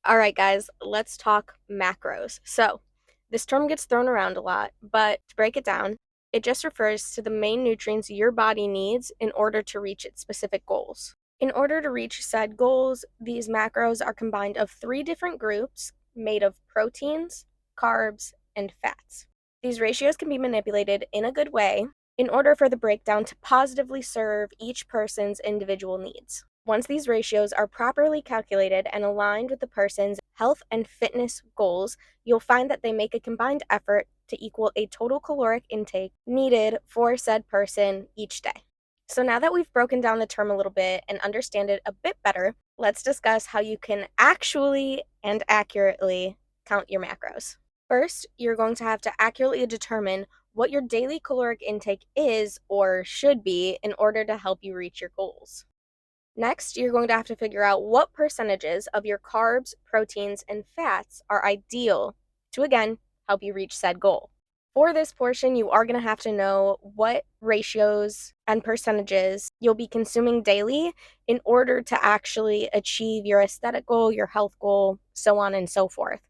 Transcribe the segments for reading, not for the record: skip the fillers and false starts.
All right, guys, let's talk macros. So, this term gets thrown around a lot, but to break it down, it just refers to the main nutrients your body needs in order to reach its specific goals. In order to reach said goals, these macros are combined of three different groups made of proteins, carbs, and fats. These ratios can be manipulated in a good way in order for the breakdown to positively serve each person's individual needs. Once these ratios are properly calculated and aligned with the person's health and fitness goals, you'll find that they make a combined effort to equal a total caloric intake needed for said person each day. So now that we've broken down the term a little bit and understand it a bit better, let's discuss how you can actually and accurately count your macros. First, you're going to have to accurately determine what your daily caloric intake is or should be in order to help you reach your goals. Next, you're going to have to figure out what percentages of your carbs, proteins, and fats are ideal to, again, help you reach said goal. For this portion, you are going to have to know what ratios and percentages you'll be consuming daily in order to actually achieve your aesthetic goal, your health goal, so on and so forth.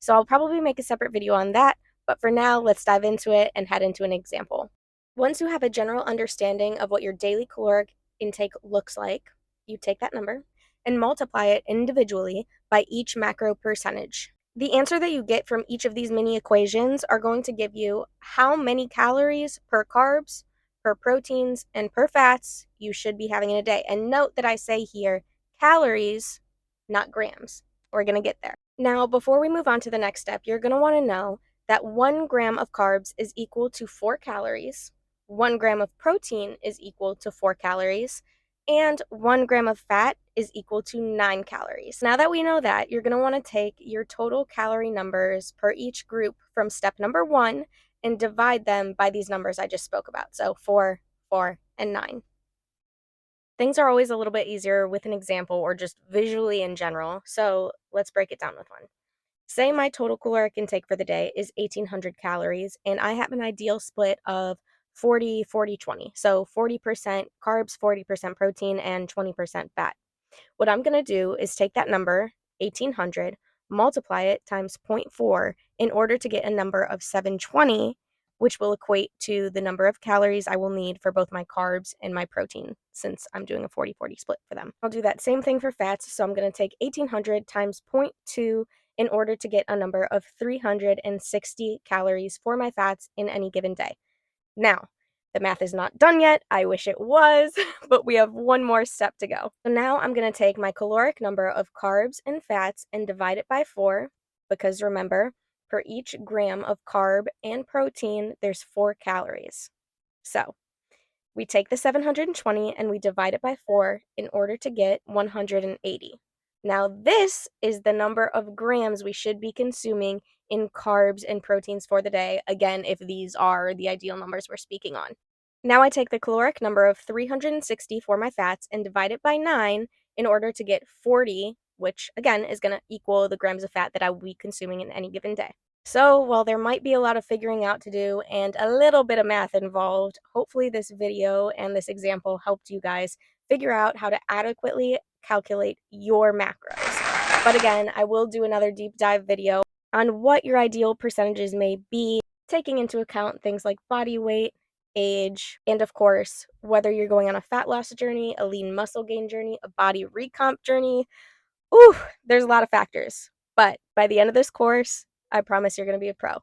So I'll probably make a separate video on that, but for now, let's dive into it and head into an example. Once you have a general understanding of what your daily caloric intake looks like, you take that number and multiply it individually by each macro percentage. The answer that you get from each of these mini equations are going to give you how many calories per carbs, per proteins, and per fats you should be having in a day. And note that I say here calories, not grams. We're going to get there. Now, before we move on to the next step, you're going to want to know that 1 gram of carbs is equal to 4 calories, 1 gram of protein is equal to 4 calories, and 1 gram of fat is equal to 9 calories. Now that we know that, you're going to want to take your total calorie numbers per each group from step number 1 and divide them by these numbers I just spoke about. So 4, 4, and 9. Things are always a little bit easier with an example or just visually in general, so let's break it down with one. Say my total caloric intake for the day is 1,800 calories, and I have an ideal split of 40, 40, 20. So 40% carbs, 40% protein, and 20% fat. What I'm going to do is take that number, 1,800, multiply it times 0.4 in order to get a number of 720, which will equate to the number of calories I will need for both my carbs and my protein, since I'm doing a 40-40 split for them. I'll do that same thing for fats, so I'm going to take 1,800 times 0.2 in order to get a number of 360 calories for my fats in any given day. Now, the math is not done yet. I wish it was, but we have one more step to go. So now I'm going to take my caloric number of carbs and fats and divide it by 4, because remember, per each gram of carb and protein, there's 4 calories. So we take the 720 and we divide it by 4 in order to get 180. Now, this is the number of grams we should be consuming in carbs and proteins for the day, again, if these are the ideal numbers we're speaking on. Now I take the caloric number of 360 for my fats and divide it by 9 in order to get 40, which, again, is going to equal the grams of fat that I will be consuming in any given day. So, while there might be a lot of figuring out to do and a little bit of math involved, hopefully this video and this example helped you guys figure out how to adequately calculate your macros. But again, I will do another deep dive video on what your ideal percentages may be, taking into account things like body weight, age, and of course, whether you're going on a fat loss journey, a lean muscle gain journey, a body recomp journey. Ooh, there's a lot of factors. But by the end of this course, I promise you're going to be a pro.